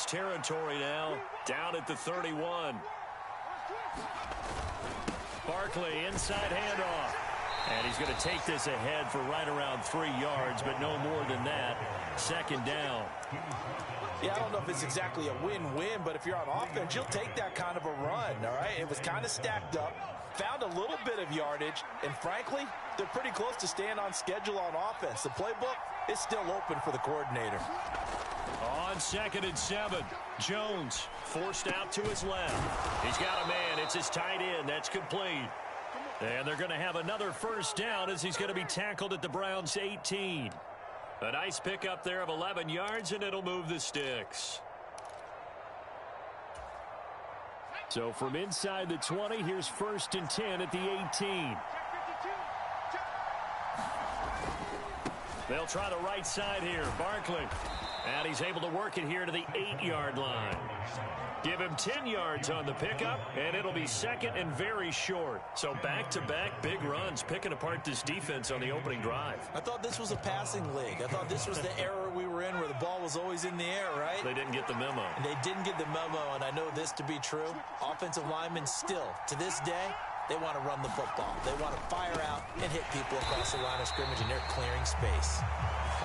Browns territory now, down at the 31. Barkley, inside handoff. And he's going to take this ahead for right around 3 yards, but no more than that. Second down. Yeah, I don't know if it's exactly a win-win, but if you're on offense, you'll take that kind of a run, all right? It was kind of stacked up, found a little bit of yardage, and frankly, they're pretty close to staying on schedule on offense. The playbook is still open for the coordinator. On 2nd and 7, Jones forced out to his left. He's got a man. It's his tight end. That's complete. And they're going to have another first down as he's going to be tackled at the Browns' 18. A nice pickup there of 11 yards, and it'll move the sticks. So from inside the 20, here's 1st and 10 at the 18. They'll try the right side here. Barkley. And he's able to work it here to the 8-yard line. Give him 10 yards on the pickup, and it'll be 2nd and very short. So back-to-back big runs, picking apart this defense on the opening drive. I thought this was a passing league. I thought this was the era we were in where the ball was always in the air, right? They didn't get the memo. And they didn't get the memo, and I know this to be true. Offensive linemen still, to this day, they want to run the football. They want to fire out and hit people across the line of scrimmage, and they're clearing space.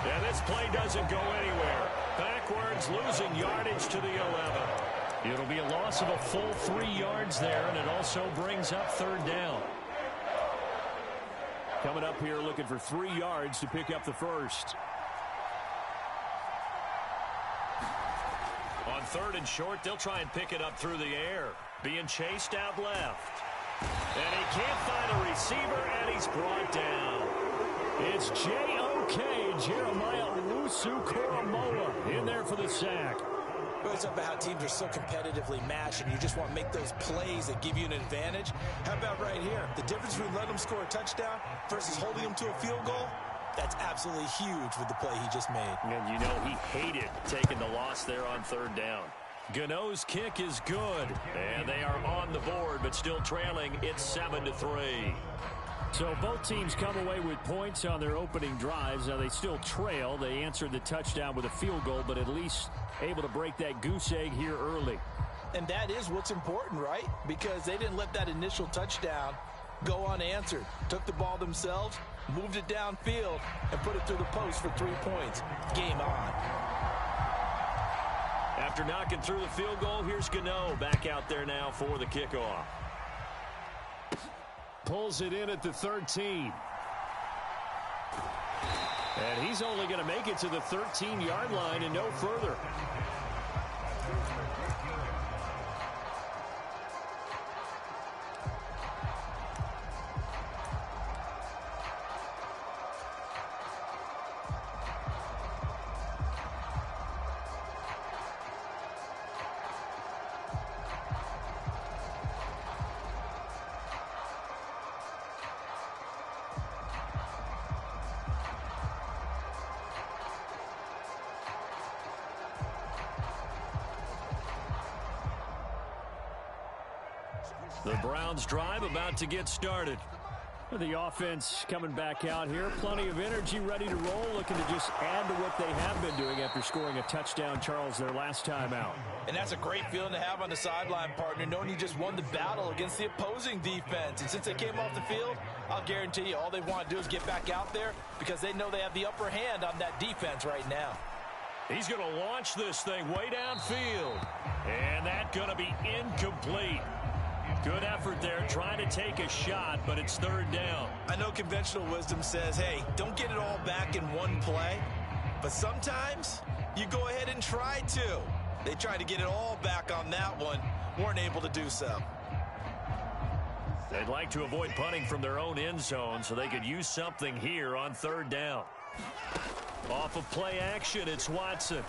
Yeah, this play doesn't go anywhere. Backwards, losing yardage to the 11. It'll be a loss of a full 3 yards there, and it also brings up 3rd down. Coming up here looking for 3 yards to pick up the first. On 3rd and short, they'll try and pick it up through the air. Being chased out left. And he can't find a receiver, and he's brought down. It's J.O.K. Jeremiah Owusu-Koramoah in there for the sack. It's about how teams are so competitively matched, and you just want to make those plays that give you an advantage. How about right here? The difference between letting them score a touchdown versus holding them to a field goal, that's absolutely huge with the play he just made. And you know he hated taking the loss there on 3rd down. Gano's kick is good, and they are on the board, but still trailing. It's 7-3. So both teams come away with points on their opening drives. Now they still trail. They answered the touchdown with a field goal, but at least able to break that goose egg here early. And that is what's important, right? Because they didn't let that initial touchdown go unanswered. Took the ball themselves, moved it downfield, and put it through the post for 3 points. Game on. After knocking through the field goal, here's Gano back out there now for the kickoff. Pulls it in at the 13. And he's only going to make it to the 13-yard line and no further. The Browns drive about to get started. The offense coming back out here. Plenty of energy, ready to roll, looking to just add to what they have been doing after scoring a touchdown, Charles, their last time out. And that's a great feeling to have on the sideline, partner, knowing you just won the battle against the opposing defense. And since they came off the field, I'll guarantee you all they want to do is get back out there because they know they have the upper hand on that defense right now. He's going to launch this thing way downfield. And that's going to be incomplete. Good effort there, trying to take a shot, but it's 3rd down. I know conventional wisdom says, hey, don't get it all back in one play. But sometimes you go ahead and try to. They tried to get it all back on that one, weren't able to do so. They'd like to avoid punting from their own end zone so they could use something here on 3rd down. Off of play action, it's Watson.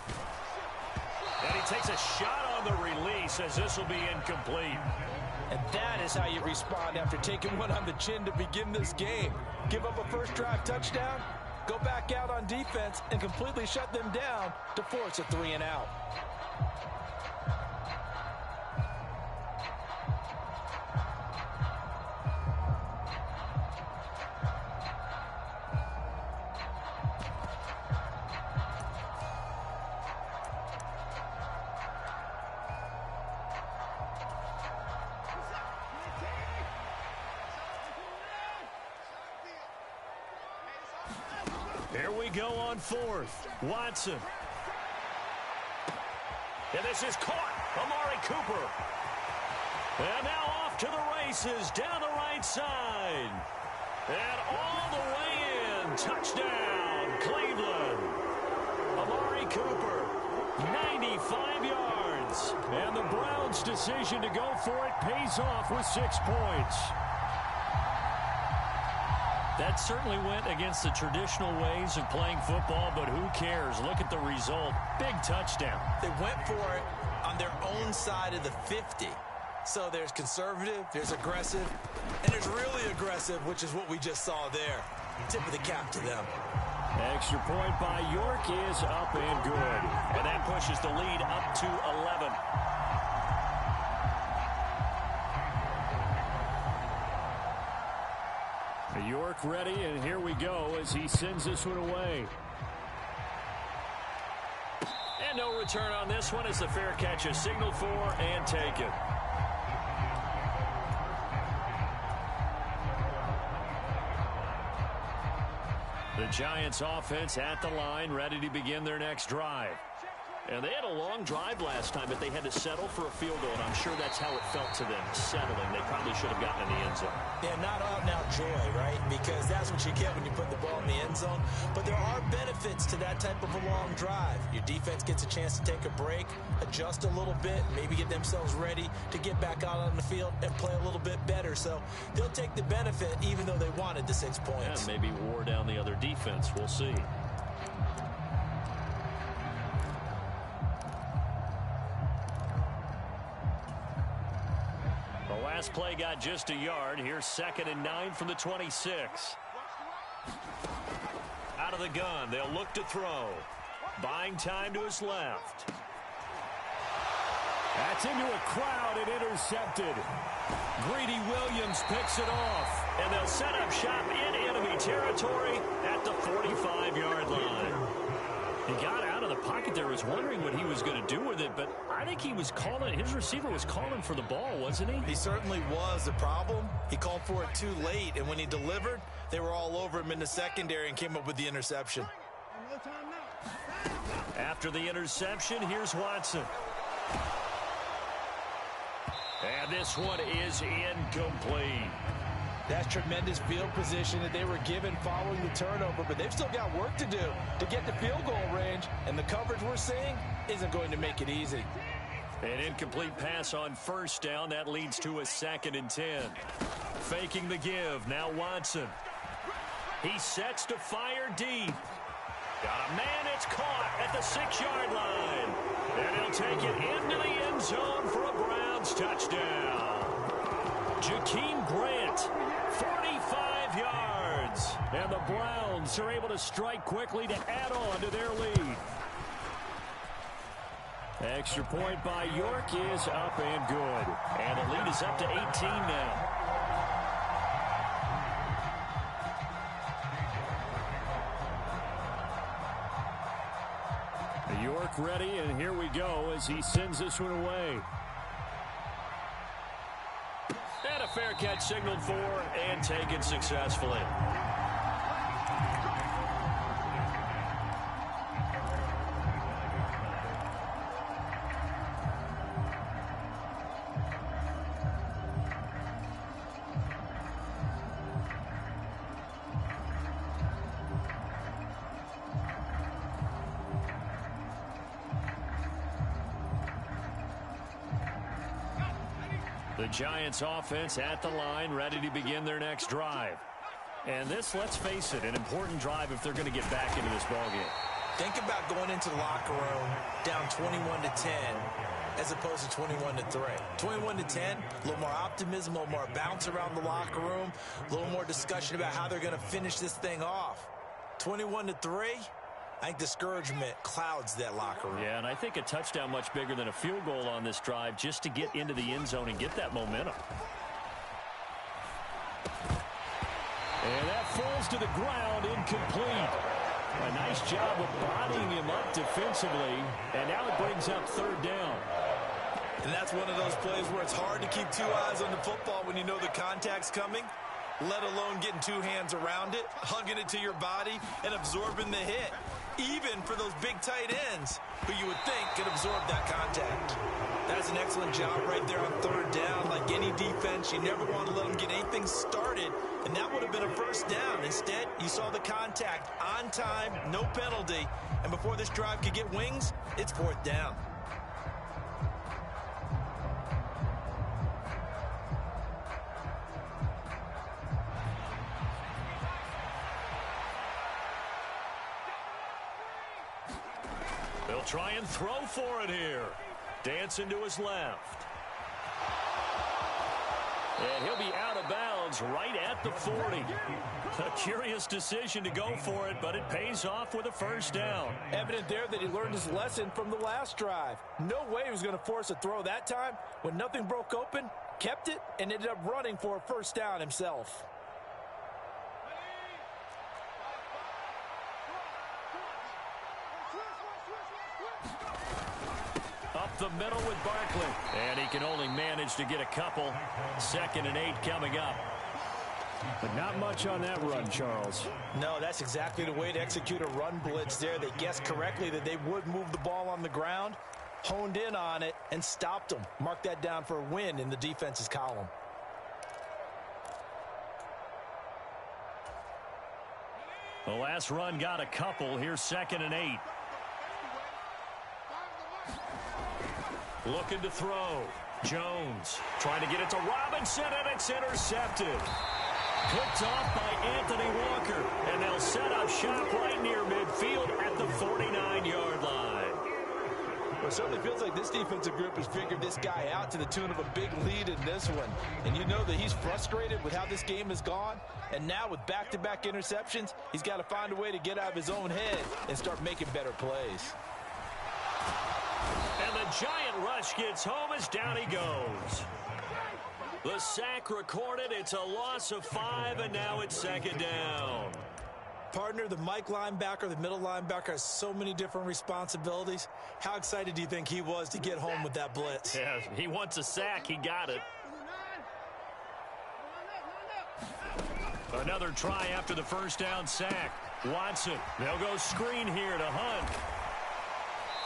And he takes a shot on the release as this will be incomplete. And that is how you respond after taking one on the chin to begin this game. Give up a first drive touchdown, go back out on defense, and completely shut them down to force a 3-and-out. Here we go on fourth. Watson. And this is caught. Amari Cooper. And now off to the races down the right side. And all the way in. Touchdown, Cleveland. Amari Cooper, 95 yards. And the Browns' decision to go for it pays off with 6 points. That certainly went against the traditional ways of playing football, but who cares? Look at the result. Big touchdown. They went for it on their own side of the 50. So there's conservative, there's aggressive, and there's really aggressive, which is what we just saw there. Tip of the cap to them. Extra point by York is up and good. And that pushes the lead up to 11. York ready, and here we go as he sends this one away. And no return on this one as the fair catch is signaled for and taken. The Giants offense at the line, ready to begin their next drive. And they had a long drive last time, but they had to settle for a field goal, and I'm sure that's how it felt to them, settling. They probably should have gotten in the end zone. Yeah, not out-and-out joy, right? Because that's what you get when you put the ball in the end zone. But there are benefits to that type of a long drive. Your defense gets a chance to take a break, adjust a little bit, maybe get themselves ready to get back out on the field and play a little bit better. So they'll take the benefit even though they wanted the 6 points. Yeah, maybe wore down the other defense. We'll see. Last play got just a yard. Here's 2nd and 9 from the 26. Out of the gun. They'll look to throw. Buying time to his left. That's into a crowd and intercepted. Greedy Williams picks it off. And they'll set up shop in enemy territory at the 45-yard line. He got out of the pocket there, was wondering what he was going to do with it, but I think he was calling, his receiver was calling for the ball, wasn't he? He certainly was. The problem, he called for it too late, and when he delivered, they were all over him in the secondary and came up with the interception. After the interception, here's Watson. And this one is incomplete. That's tremendous field position that they were given following the turnover, but they've still got work to do to get the field goal range, and the coverage we're seeing isn't going to make it easy. An incomplete pass on first down. That leads to a 2nd and 10. Faking the give. Now Watson. He sets to fire deep. Got a man. It's caught at the 6-yard line. And he'll take it into the end zone for a Browns touchdown. Jakeem Grant, 45 yards. And the Browns are able to strike quickly to add on to their lead. Extra point by York is up and good. And the lead is up to 18 now. York ready, and here we go as he sends this one away. And a fair catch signaled for and taken successfully. The Giants offense at the line, ready to begin their next drive. And this, let's face it, an important drive if they're going to get back into this ballgame. Think about going into the locker room down 21-10 as opposed to 21-3. 21-10, a little more optimism, a little more bounce around the locker room, a little more discussion about how they're going to finish this thing off. 21-3, I think discouragement clouds that locker room. Yeah, and I think a touchdown much bigger than a field goal on this drive just to get into the end zone and get that momentum. And that falls to the ground, incomplete. A nice job of bodying him up defensively, and now it brings up 3rd down. And that's one of those plays where it's hard to keep 2 eyes on the football when you know the contact's coming. let alone getting two hands around it, hugging it to your body, and absorbing the hit. Even for those big tight ends who you would think could absorb that contact. That's an excellent job right there on third down. Like any defense, you never want to let them get anything started, and that would have been a first down. Instead, you saw the contact on time, no penalty, and before this drive could get wings, it's fourth down. They'll try and throw for it here. Dancing to his left. And he'll be out of bounds right at the 40. A curious decision to go for it, but it pays off with a first down. Evident there that he learned his lesson from the last drive. No way he was going to force a throw that time. When nothing broke open, kept it, and ended up running for a first down himself. Up the middle with Barkley. And he can only manage to get a couple. 2nd and 8 coming up. But not much on that run, Charles. No, that's exactly the way to execute a run blitz there. They guessed correctly that they would move the ball on the ground, honed in on it, and stopped them. Mark that down for a win in the defense's column. The last run got a couple. Here's 2nd and 8. Looking to throw. Jones trying to get it to Robinson, and it's intercepted. Picked off by Anthony Walker, and they'll set up shop right near midfield at the 49-yard line. Well, it certainly feels like this defensive group has figured this guy out to the tune of a big lead in this one. And you know that he's frustrated with how this game has gone. And now with back-to-back interceptions, he's got to find a way to get out of his own head and start making better plays. And the giant rush gets home as down he goes. The sack recorded. It's a loss of 5, and now it's 2nd down. Partner, the Mike linebacker, the middle linebacker has so many different responsibilities. How excited do you think he was to get home with that blitz? Yeah, he wants a sack. He got it. Another try after the first down sack. Watson, they'll go screen here to Hunt.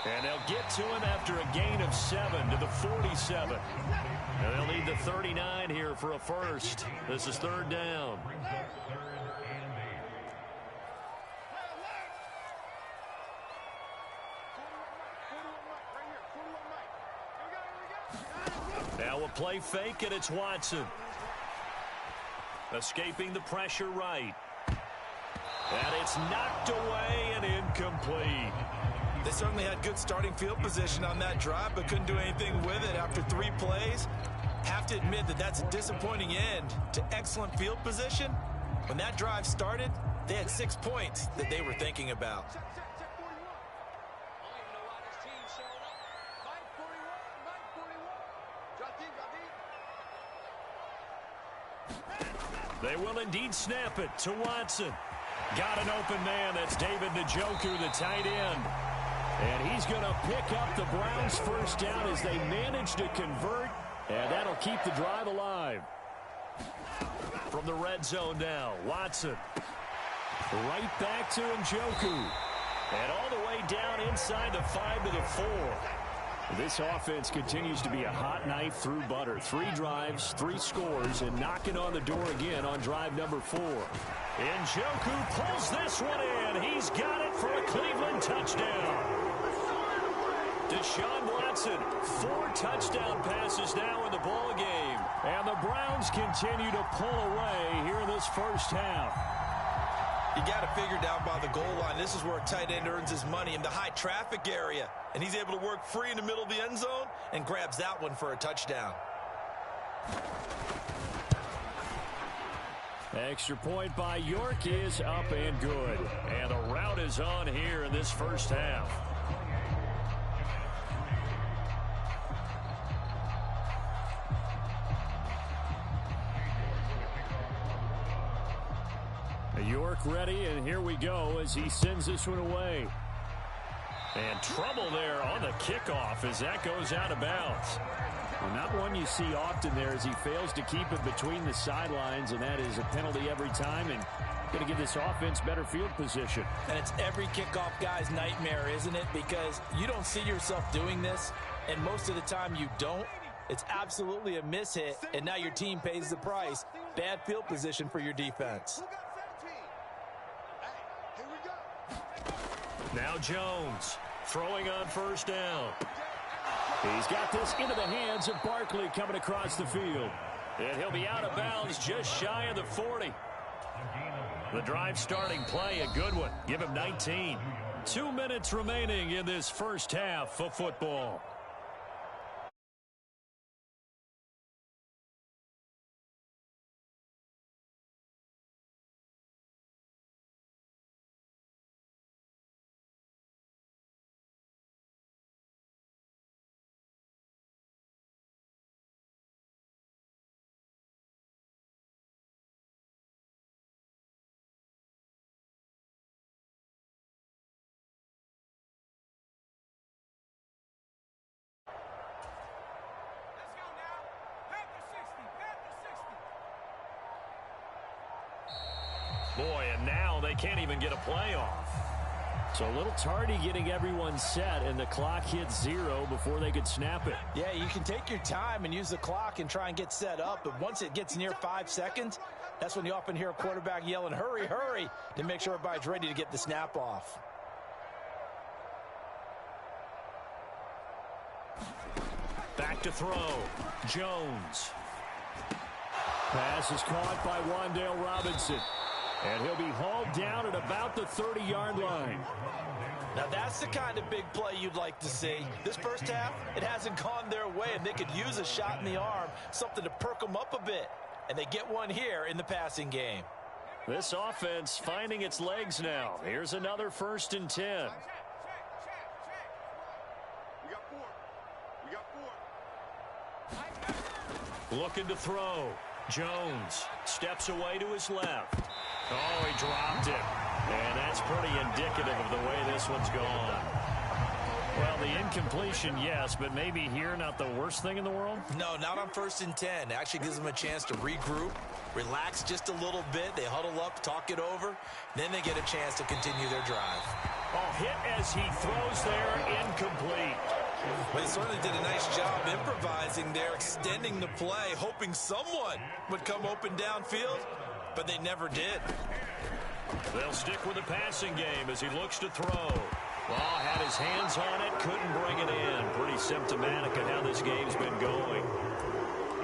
And they'll get to him after a gain of 7 to the 47. And they'll need the 39 here for a first. This is 3rd down. Now a play fake, and it's Watson. Escaping the pressure right. And it's knocked away and incomplete. They certainly had good starting field position on that drive, but couldn't do anything with it after 3 plays. Have to admit that that's a disappointing end to excellent field position. When that drive started, they had 6 points that they were thinking about. They will indeed snap it to Watson. Got an open man. That's David Njoku, the tight end. And he's going to pick up the Browns' first down as they manage to convert. And that'll keep the drive alive. From the red zone now, Watson. Right back to Njoku. And all the way down inside the 5 to the 4. This offense continues to be a hot knife through butter. 3 drives, 3 scores, and knocking on the door again on drive number 4. Njoku pulls this one in. He's got it for a Cleveland touchdown. Deshaun Watson, 4 touchdown passes now in the ball game. And the Browns continue to pull away here in this first half. You got to figure down by the goal line. This is where a tight end earns his money, in the high traffic area. And he's able to work free in the middle of the end zone and grabs that one for a touchdown. Extra point by York is up and good. And the route is on here in this first half. York ready, and here we go as he sends this one away. And trouble there on the kickoff as that goes out of bounds. Well, not one you see often there as he fails to keep it between the sidelines, and that is a penalty every time, and going to give this offense better field position. And it's every kickoff guy's nightmare, isn't it? Because you don't see yourself doing this, and most of the time you don't. It's absolutely a mishit, and now your team pays the price. Bad field position for your defense. Now Jones throwing on first down. He's got this into the hands of Barkley coming across the field. And he'll be out of bounds just shy of the 40. The drive starting play, a good one. Give him 19. 2 minutes remaining in this first half of football. Boy, and now they can't even get a play off. So a little tardy getting everyone set, and the clock hits 0 before they could snap it. Yeah, you can take your time and use the clock and try and get set up, but once it gets near 5 seconds, that's when you often hear a quarterback yelling, hurry, hurry, to make sure everybody's ready to get the snap off. Back to throw. Jones. Pass is caught by Wan'Dale Robinson. And he'll be hauled down at about the 30-yard line. Now that's the kind of big play you'd like to see. This first half, it hasn't gone their way, and they could use a shot in the arm, something to perk them up a bit. And they get one here in the passing game. This offense finding its legs now. Here's another 1st and 10. Looking to throw. Jones steps away to his left. Oh, he dropped it. And that's pretty indicative of the way this one's gone. Well, the incompletion, yes, but maybe here not the worst thing in the world? No, not on 1st and 10. It actually gives them a chance to regroup, relax just a little bit. They huddle up, talk it over. Then they get a chance to continue their drive. Oh, hit as he throws there, incomplete. But they certainly did a nice job improvising there, extending the play, hoping someone would come open downfield, but they never did. They'll stick with the passing game as he looks to throw. Well, had his hands on it, couldn't bring it in. Pretty symptomatic of how this game's been going.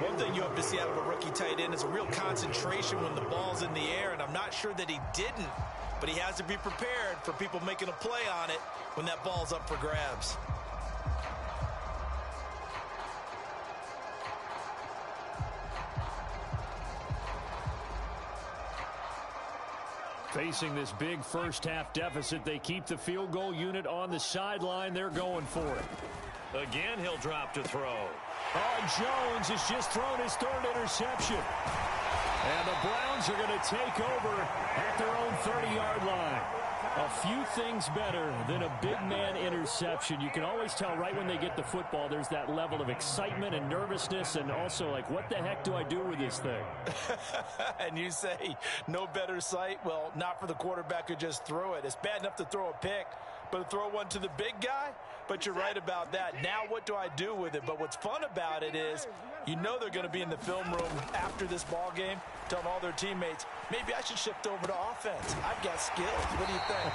One thing you have to see out of a rookie tight end is a real concentration when the ball's in the air, and I'm not sure that he didn't, but he has to be prepared for people making a play on it when that ball's up for grabs. Facing this big first-half deficit, they keep the field goal unit on the sideline. They're going for it. Again, he'll drop to throw. Oh, Jones has just thrown his 3rd interception. And the Browns are going to take over at their own 30-yard line. A few things better than a big man interception. You can always tell right when they get the football, there's that level of excitement and nervousness, and also like, what the heck do I do with this thing? And you say, no better sight? Well, not for the quarterback who just threw it. It's bad enough to throw a pick, but to throw one to the big guy? But you're right about that. Now what do I do with it? But what's fun about it is, you know they're going to be in the film room after this ball game, telling all their teammates, maybe I should shift over to offense. I've got skills. What do you think?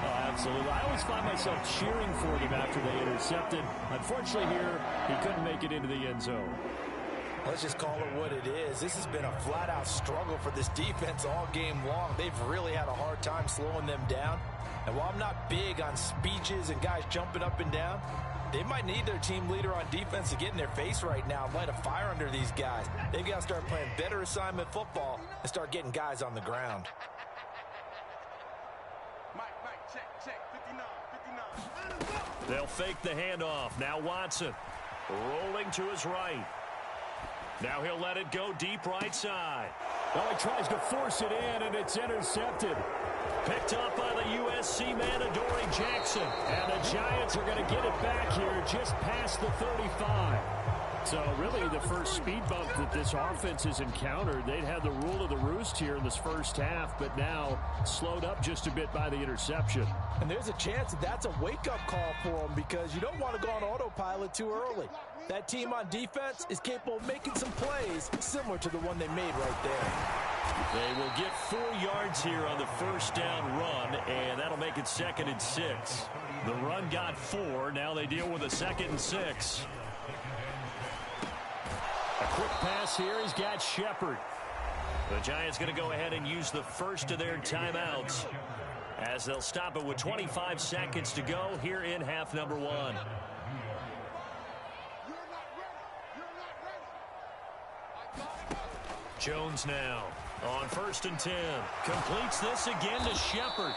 Oh, absolutely. I always find myself cheering for him after they intercepted. Unfortunately here, he couldn't make it into the end zone. Let's just call it what it is. This has been a flat-out struggle for this defense all game long. They've really had a hard time slowing them down. And while I'm not big on speeches and guys jumping up and down, they might need their team leader on defense to get in their face right now and light a fire under these guys. They've got to start playing better assignment football and start getting guys on the ground. They'll fake the handoff. Now Watson rolling to his right. Now he'll let it go deep right side. Oh, he tries to force it in, and it's intercepted. Picked up by the USC man, Adoree Jackson. And the Giants are going to get it back here just past the 35. So really the first speed bump that this offense has encountered, they'd had the rule of the roost here in this first half, but now slowed up just a bit by the interception. And there's a chance that that's a wake-up call for them because you don't want to go on autopilot too early. That team on defense is capable of making some plays similar to the one they made right there. They will get 4 yards here on the first down run, and that'll make it 2nd and 6. The run got 4. Now they deal with a 2nd and 6. A quick pass here. He's got Shepard. The Giants going to go ahead and use the first of their timeouts as they'll stop it with 25 seconds to go here in half number 1. Jones now on 1st and 10. Completes this again to Shepard.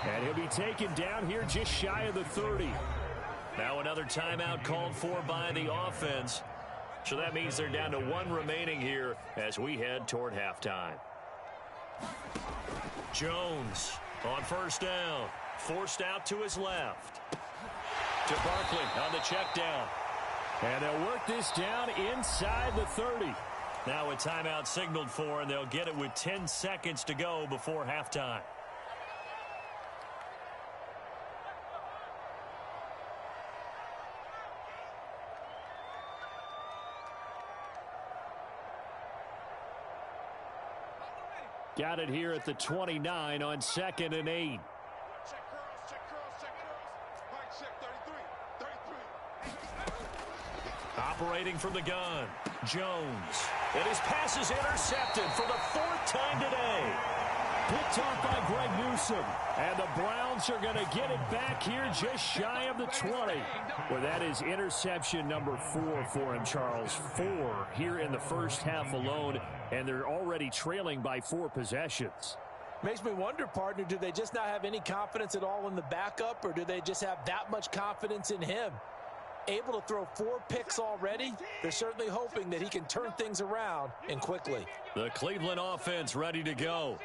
And he'll be taken down here just shy of the 30. Now another timeout called for by the offense. So that means they're down to 1 remaining here as we head toward halftime. Jones on 1st down. Forced out to his left. To Barkley on the check down. And they'll work this down inside the 30. Now a timeout signaled for, and they'll get it with 10 seconds to go before halftime. Got it here at the 29 on 2nd and 8. Operating from the gun, Jones. And his pass is intercepted for the 4th time today. Picked off by Greg Newsome. And the Browns are going to get it back here just shy of the 20. Well, that is interception number 4 for him, Charles. 4 here in the first half alone, and they're already trailing by 4 possessions. Makes me wonder, partner, do they just not have any confidence at all in the backup, or do they just have that much confidence in him? Able to throw 4 picks already, they're certainly hoping that he can turn things around and quickly. The Cleveland offense ready to go.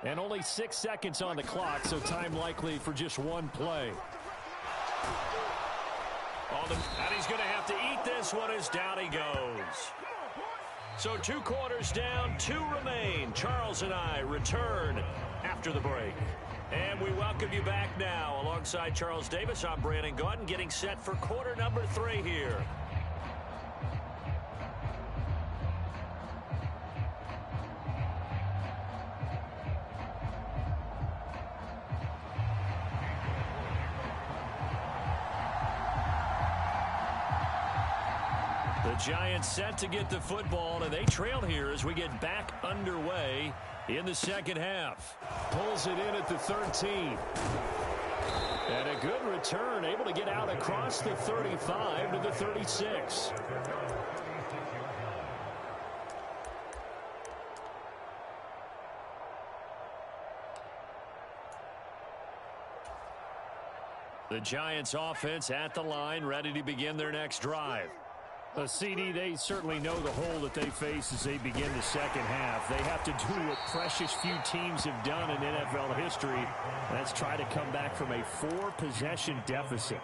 And only 6 seconds on the clock, so time likely for just 1 play. And he's going to have to eat this one as down he goes. So 2 quarters down, 2 remain. Charles and I return after the break. And we welcome you back now. Alongside Charles Davis, I'm Brandon Gaudin, getting set for quarter number 3 here. The Giants set to get the football, and they trail here as we get back underway in the second half. Pulls it in at the 13. And a good return, able to get out across the 35 to the 36. The Giants offense at the line, ready to begin their next drive. CD, they certainly know the hole that they face as they begin the second half. They have to do what precious few teams have done in NFL history. That's try to come back from a 4-possession deficit.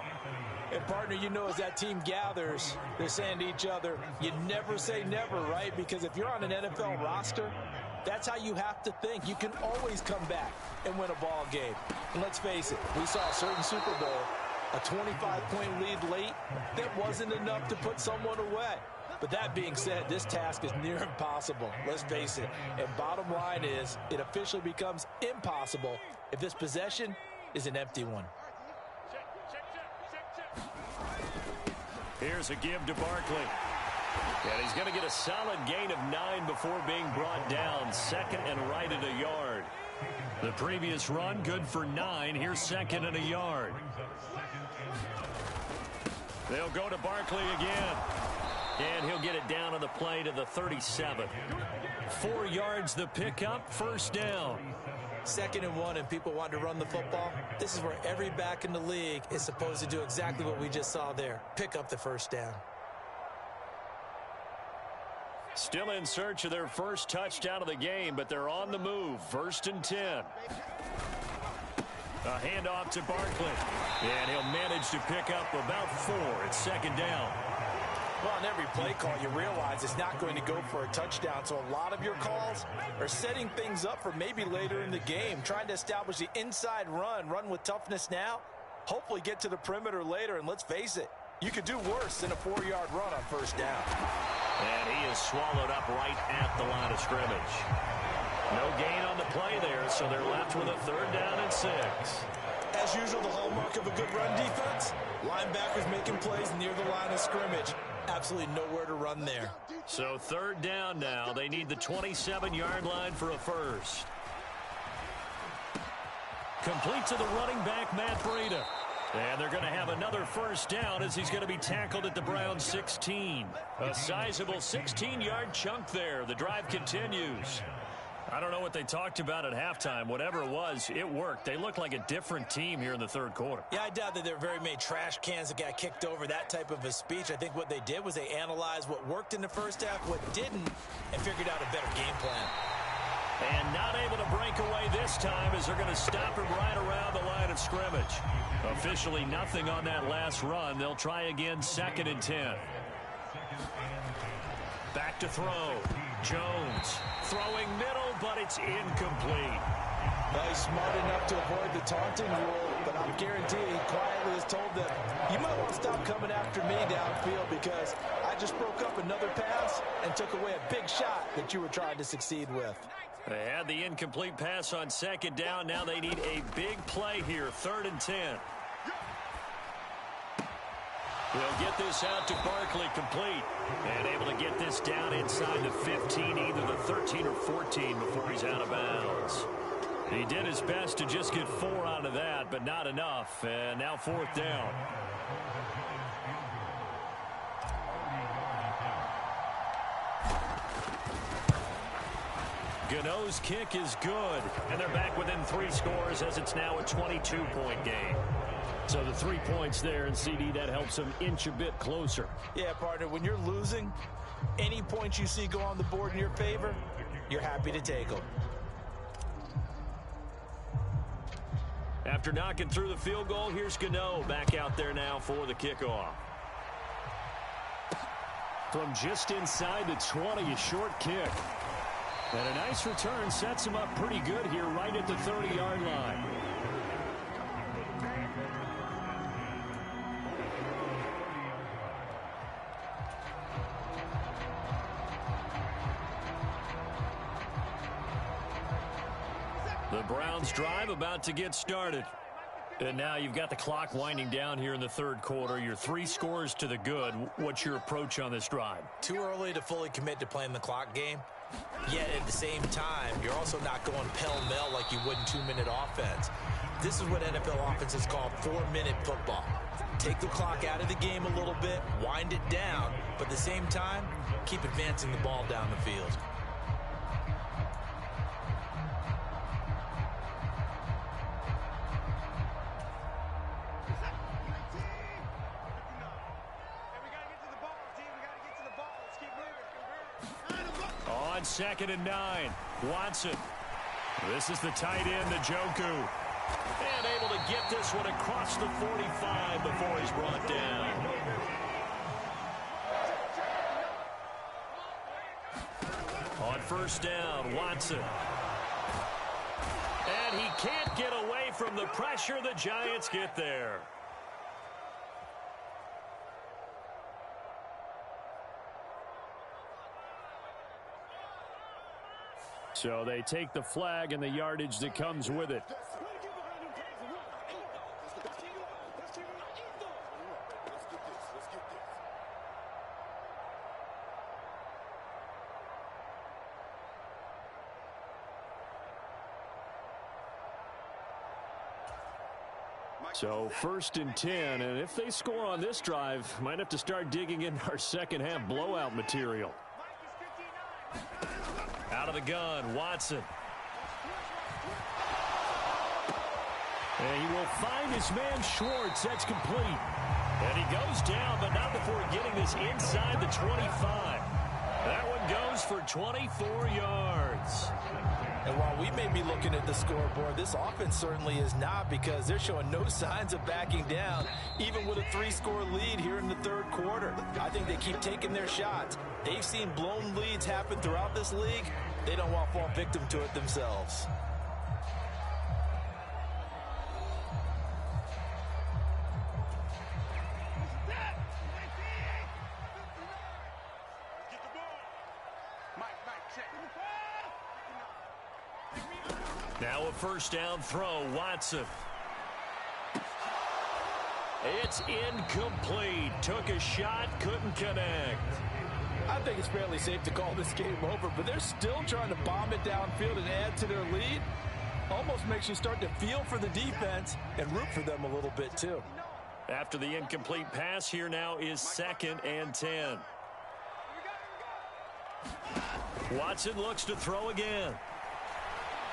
And, partner, you know as that team gathers, they're saying to each other, you never say never, right? Because if you're on an NFL roster, that's how you have to think. You can always come back and win a ball game. And let's face it, we saw a certain Super Bowl, a 25-point lead late, that wasn't enough to put someone away. But that being said, this task is near impossible. Let's face it. And bottom line is, it officially becomes impossible if this possession is an empty one. Here's a give to Barkley. And he's going to get a solid gain of 9 before being brought down. Second and right at a yard. The previous run, good for 9. Here's second and a yard. They'll go to Barkley again. And he'll get it down on the play to the 37. 4 yards the pickup, first down. 2nd and 1 and people want to run the football. This is where every back in the league is supposed to do exactly what we just saw there. Pick up the first down. Still in search of their first touchdown of the game, but they're on the move. 1st and 10. A handoff to Barkley. And he'll manage to pick up about 4. It's second down. Well, on every play call, you realize it's not going to go for a touchdown, so a lot of your calls are setting things up for maybe later in the game, trying to establish the inside run with toughness now, hopefully get to the perimeter later, and let's face it, you could do worse than a 4-yard run on first down. And he is swallowed up right at the line of scrimmage. No gain on the play there, so they're left with a 3rd down and 6. As usual, the hallmark of a good run defense, linebackers making plays near the line of scrimmage. Absolutely nowhere to run there. So 3rd down now. They need the 27-yard line for a first. Complete to the running back, Matt Breida. And they're going to have another first down as he's going to be tackled at the Browns 16. A sizable 16-yard chunk there. The drive continues. I don't know what they talked about at halftime. Whatever it was, it worked. They look like a different team here in the 3rd quarter. Yeah, I doubt that there are very many trash cans that got kicked over, that type of a speech. I think what they did was they analyzed what worked in the first half, what didn't, and figured out a better game plan. And not able to break away this time as they're going to stop him right around the line of scrimmage. Officially nothing on that last run. They'll try again, 2nd and 10. Back to throw. Jones throwing middle, but it's incomplete. Well, he's smart enough to avoid the taunting rule, but I'm guaranteeing he quietly has told them, you might want to stop coming after me downfield because I just broke up another pass and took away a big shot that you were trying to succeed with. They had the incomplete pass on 2nd down. Now they need a big play here, 3rd and 10. They'll get this out to Barkley, complete. And able to get this down inside the 15, either the 13 or 14 before he's out of bounds. He did his best to just get 4 out of that, but not enough. And now 4th down. Gano's kick is good. And they're back within 3 scores as it's now a 22-point game. So the 3 points there, and CD, that helps them inch a bit closer. Yeah, partner, when you're losing, any points you see go on the board in your favor, you're happy to take them. After knocking through the field goal, here's Gano back out there now for the kickoff. From just inside the 20, a short kick. And a nice return sets him up pretty good here right at the 30-yard line. The Browns drive about to get started. And now you've got the clock winding down here in the 3rd quarter. You're 3 scores to the good. What's your approach on this drive? Too early to fully commit to playing the clock game. Yet at the same time, you're also not going pell-mell like you would in 2-minute offense. This is what NFL offenses call 4-minute football. Take the clock out of the game a little bit, wind it down, but at the same time, keep advancing the ball down the field. On 2nd and 9, Watson. This is the tight end, Njoku. And able to get this one across the 45 before he's brought down. On 1st down, Watson. And he can't get away from the pressure. The Giants get there. So they take the flag and the yardage that comes with it. So 1st and 10, and if they score on this drive, might have to start digging in our second half blowout material. Out of the gun, Watson. And he will find his man Schwartz. That's complete. And he goes down, but not before getting this inside the 25. That one goes for 24 yards. And while we may be looking at the scoreboard, this offense certainly is not, because they're showing no signs of backing down, even with a 3-score lead here in the third quarter. I think they keep taking their shots. They've seen blown leads happen throughout this league. They don't want to fall victim to it themselves. Now a first down throw, Watson. It's incomplete. Took a shot, couldn't connect. I think it's fairly safe to call this game over, but they're still trying to bomb it downfield and add to their lead. Almost makes you start to feel for the defense and root for them a little bit too. After the incomplete pass, here now is 2nd and 10. Watson looks to throw again.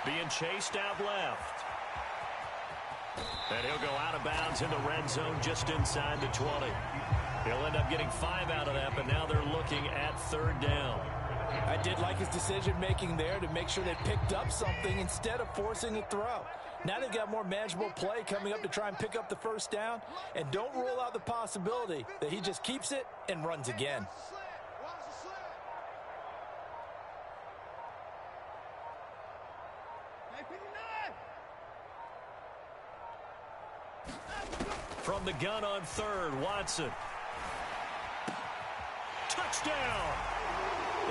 Being chased out left. And he'll go out of bounds in the red zone just inside the 20. He'll end up getting 5 out of that, but now they're looking at 3rd down. I did like his decision-making there to make sure they picked up something instead of forcing a throw. Now they've got more manageable play coming up to try and pick up the first down, and don't rule out the possibility that he just keeps it and runs again. From the gun on 3rd, Watson. Touchdown!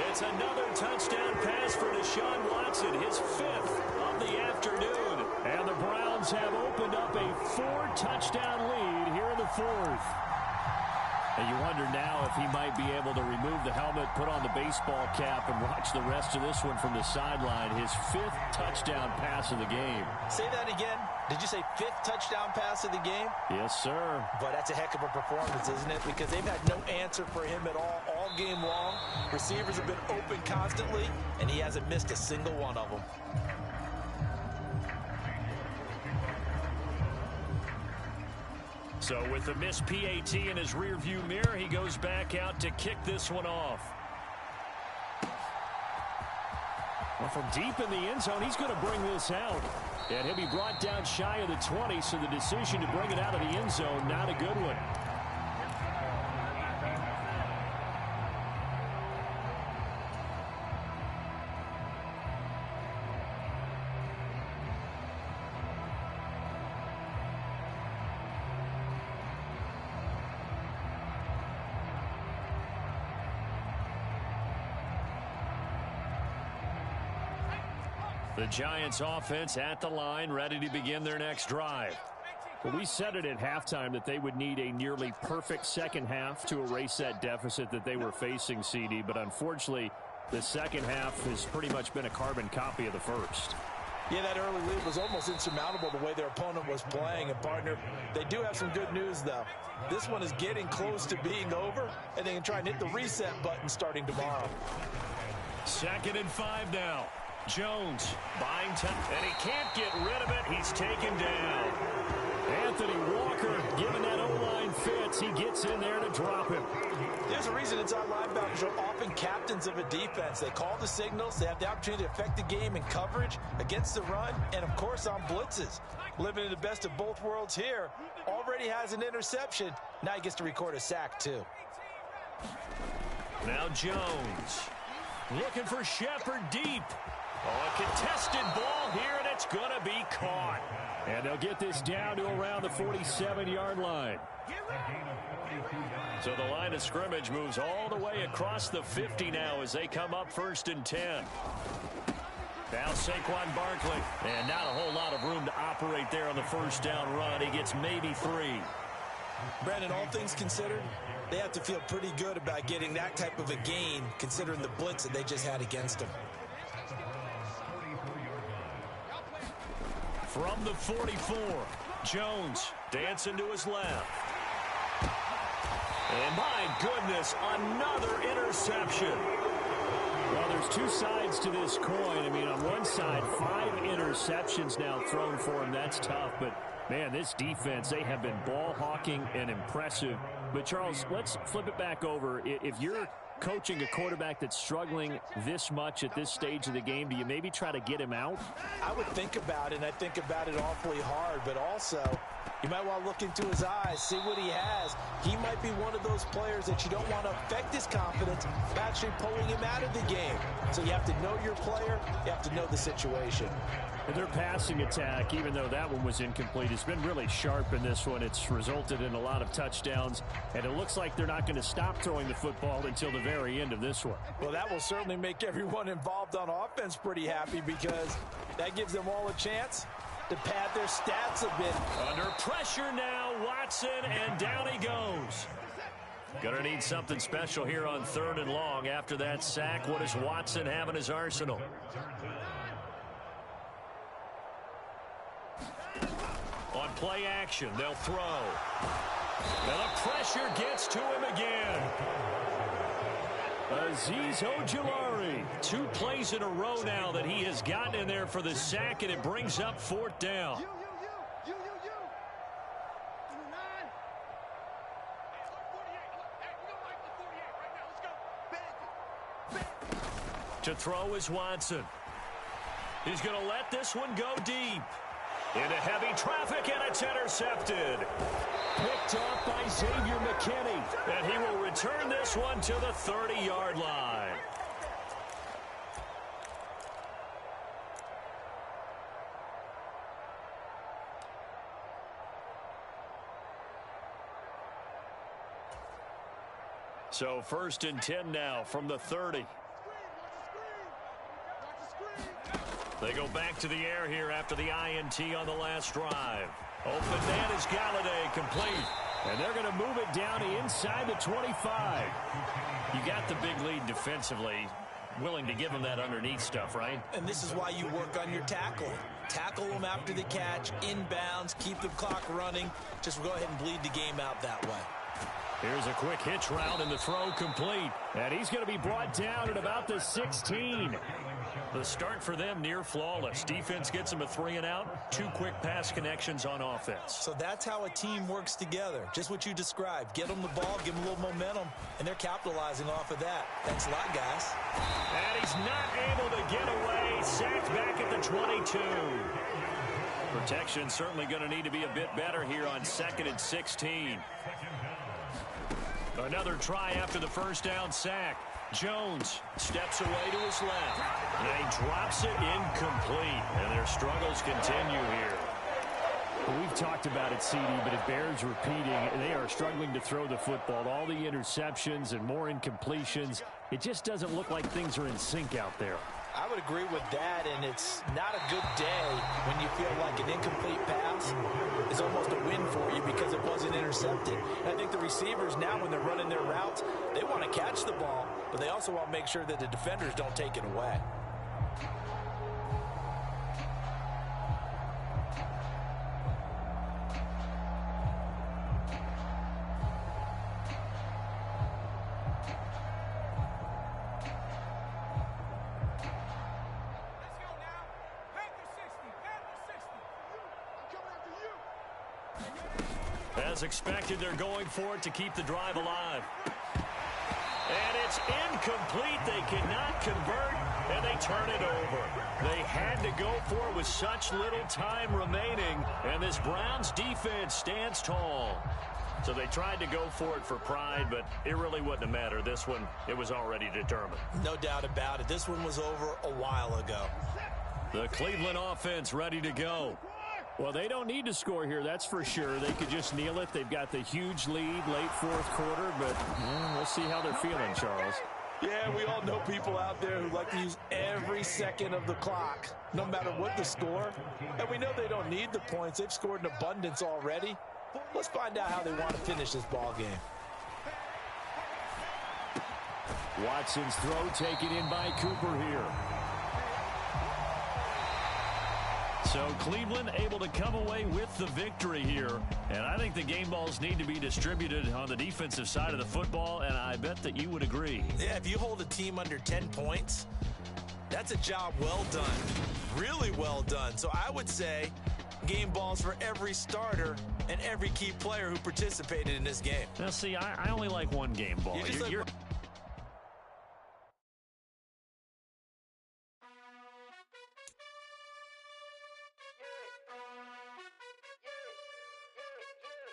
It's another touchdown pass for Deshaun Watson, his 5th of the afternoon. And the Browns have opened up a 4-touchdown lead here in the 4th. And you wonder now if he might be able to remove the helmet, put on the baseball cap, and watch the rest of this one from the sideline. His 5th touchdown pass of the game. Say that again. Did you say 5th touchdown pass of the game? Yes, sir. But that's a heck of a performance, isn't it? Because they've had no answer for him at all game long. Receivers have been open constantly, and he hasn't missed a single one of them. So with the missed PAT in his rearview mirror, he goes back out to kick this one off. Well, from deep in the end zone, he's going to bring this out. And he'll be brought down shy of the 20, so the decision to bring it out of the end zone, not a good one. The Giants offense at the line, ready to begin their next drive. Well, we said it at halftime that they would need a nearly perfect second half to erase that deficit that they were facing, CD. But unfortunately, the second half has pretty much been a carbon copy of the first. Yeah, that early lead was almost insurmountable the way their opponent was playing. And, partner, they do have some good news, though. This one is getting close to being over, and they can try and hit the reset button starting tomorrow. 2nd and 5 now. Jones buying time, and he can't get rid of it. He's taken down. Anthony Walker giving that O-line fits. He gets in there to drop him. There's a reason inside linebackers are often captains of a defense. They call the signals. They have the opportunity to affect the game in coverage, against the run, and, of course, on blitzes. Living in the best of both worlds here. Already has an interception. Now he gets to record a sack, too. Now Jones looking for Shepard deep. Oh, a contested ball here, and it's going to be caught. And they'll get this down to around the 47-yard line. So the line of scrimmage moves all the way across the 50 now as they come up 1st and 10. Now Saquon Barkley. And not a whole lot of room to operate there on the first down run. He gets maybe 3. Brandon, all things considered, they have to feel pretty good about getting that type of a gain considering the blitz that they just had against them. From the 44, Jones dancing to his left. And my goodness, another interception. Well, there's two sides to this coin. I mean, on one side, 5 interceptions now thrown for him. That's tough. But, man, this defense, they have been ball hawking and impressive. But, Charles, let's flip it back over. If you're coaching a quarterback that's struggling this much at this stage of the game, do you maybe try to get him out? I would think about it, and I think about it awfully hard, but also you might want to look into his eyes, see what he has. He might be one of those players that you don't want to affect his confidence by actually pulling him out of the game. So you have to know your player, you have to know the situation. And their passing attack, even though that one was incomplete, has been really sharp in this one. It's resulted in a lot of touchdowns, and it looks like they're not going to stop throwing the football until the very end of this one. Well, that will certainly make everyone involved on offense pretty happy, because that gives them all a chance to pad their stats a bit. Under pressure now, Watson, and down he goes. Gonna need something special here on 3rd and long. After that sack, what does Watson have in his arsenal? On play action, they'll throw. And the pressure gets to him again. Azeez Ojulari. 2 plays in a row now that he has gotten in there for the sack, and it brings up 4th down. To throw is Watson. He's going to let this one go deep. Into heavy traffic, and it's intercepted. Picked off by Xavier McKinney. And he will return this one to the 30-yard line. So 1st and 10 now from the 30. They go back to the air here after the INT on the last drive. Open man is Galladay, complete. And they're going to move it down inside the 25. You got the big lead defensively. Willing to give them that underneath stuff, right? And this is why you work on your tackling. Tackle them after the catch, inbounds, keep the clock running. Just go ahead and bleed the game out that way. Here's a quick hitch route, and the throw complete. And he's going to be brought down at about the 16. The start for them near flawless. Defense gets them a 3 and out. 2 quick pass connections on offense. So that's how a team works together. Just what you described. Get them the ball, give them a little momentum, and they're capitalizing off of that. Thanks a lot, guys. And he's not able to get away. Sacked back at the 22. Protection certainly going to need to be a bit better here on 2nd and 16. Another try after the first down sack. Jones steps away to his left. And he drops it incomplete. And their struggles continue here. Well, we've talked about it, CD, but it bears repeating. They are struggling to throw the football. All the interceptions and more incompletions. It just doesn't look like things are in sync out there. I would agree with that, and it's not a good day when you feel like an incomplete pass is almost a win for you because it wasn't intercepted. And I think the receivers now, when they're running their routes, they want to catch the ball, but they also want to make sure that the defenders don't take it away. As expected, they're going for it to keep the drive alive. And it's incomplete. They cannot convert, and they turn it over. They had to go for it with such little time remaining, and this Browns defense stands tall. So they tried to go for it for pride, but it really wouldn't have mattered. This one, it was already determined. No doubt about it. This one was over a while ago. The Cleveland offense ready to go. Well, they don't need to score here, that's for sure. They could just kneel it. They've got the huge lead late 4th quarter, but we'll see how they're feeling, Charles. Yeah, we all know people out there who like to use every second of the clock, no matter what the score. And we know they don't need the points. They've scored in abundance already. Let's find out how they want to finish this ball game. Watson's throw taken in by Cooper here. So Cleveland able to come away with the victory here. And I think the game balls need to be distributed on the defensive side of the football, and I bet that you would agree. Yeah, if you hold a team under 10 points, that's a job well done. Really well done. So I would say game balls for every starter and every key player who participated in this game. Now, see, I only like one game ball.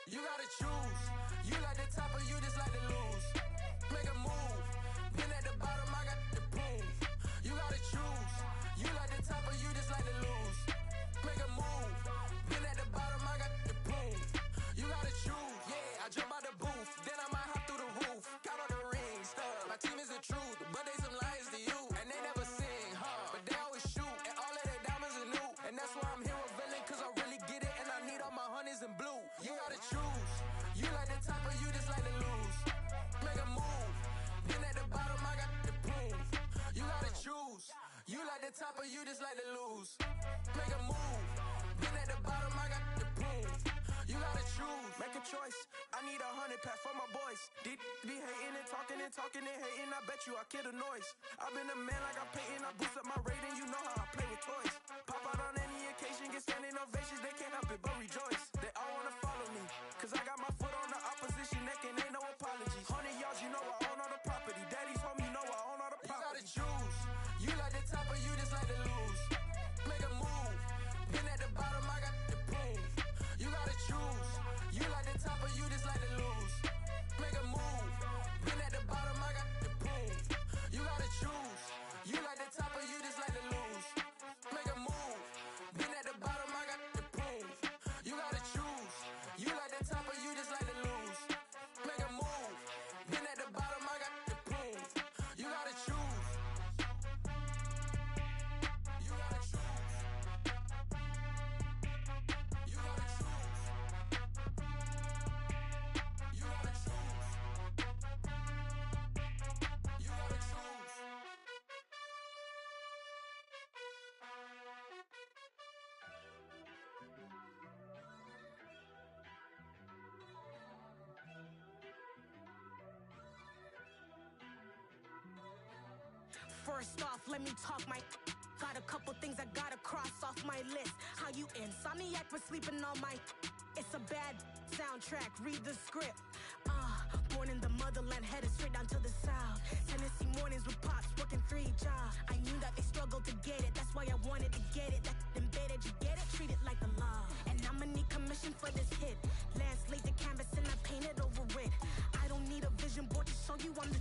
You gotta choose. You like the top or you just like to lose. Make a move. Been at the bottom, I got the proof. You gotta choose. You like the top or you just like to lose. Make a move. Been at the bottom, I got the proof. You gotta choose. Yeah, I jump out the booth, then I might hop through the roof. Count all the rings, stuff. My team is the truth, but they some liars to you. And they never sing, but they always shoot. And all of their diamonds are new. And that's why I'm here with villain, cause I really get it. And I need all my honeys in blue. You gotta choose. You like the top or you just like to lose. Make a move. Been at the bottom, I got the proof. You gotta choose. You like the top or you just like to lose. Make a move. Been at the bottom, I got the proof. You gotta choose. Make a choice. I need 100 pack for my boys. Deep be hating and talking and hating. I bet you I kill the noise. I've been a man like I'm Peyton. I boost up my rating. You know how I play with toys. Pop out on any occasion, get standing ovations. They can't help it but rejoice. They all wanna follow me, cause I got my foot on the opposition neck and ain't no apologies. 100 yards, you know I own all the property. Daddy's home, you know I own all the property. You gotta choose. You like the top or you just like to lose. Make a move. Been at the bottom, I got the proof. You gotta choose. You like the top or you just like to lose. Make a move. Been at the bottom, I got the proof. You gotta choose. You like the top or you just like to lose. Make a move. Been at the bottom, I got the proof. You gotta choose. You like the top or you just like to lose. Make a move. Been at the bottom, I got the proof. You gotta choose. You gotta choose. You gotta choose. You gotta choose. You gotta choose. First off, let me talk my. Got a couple things I gotta cross off my list. How you insomniac for sleeping on my. It's a bad soundtrack, read the script. Born in the motherland, headed straight down to the south. Tennessee mornings with pops, working 3 jobs. I knew that they struggled to get it, that's why I wanted to get it. That embedded, you get it, treat it like the law. And I'ma need commission for this hit. Lance laid the canvas and I painted over it. I don't need a vision board to show you I'm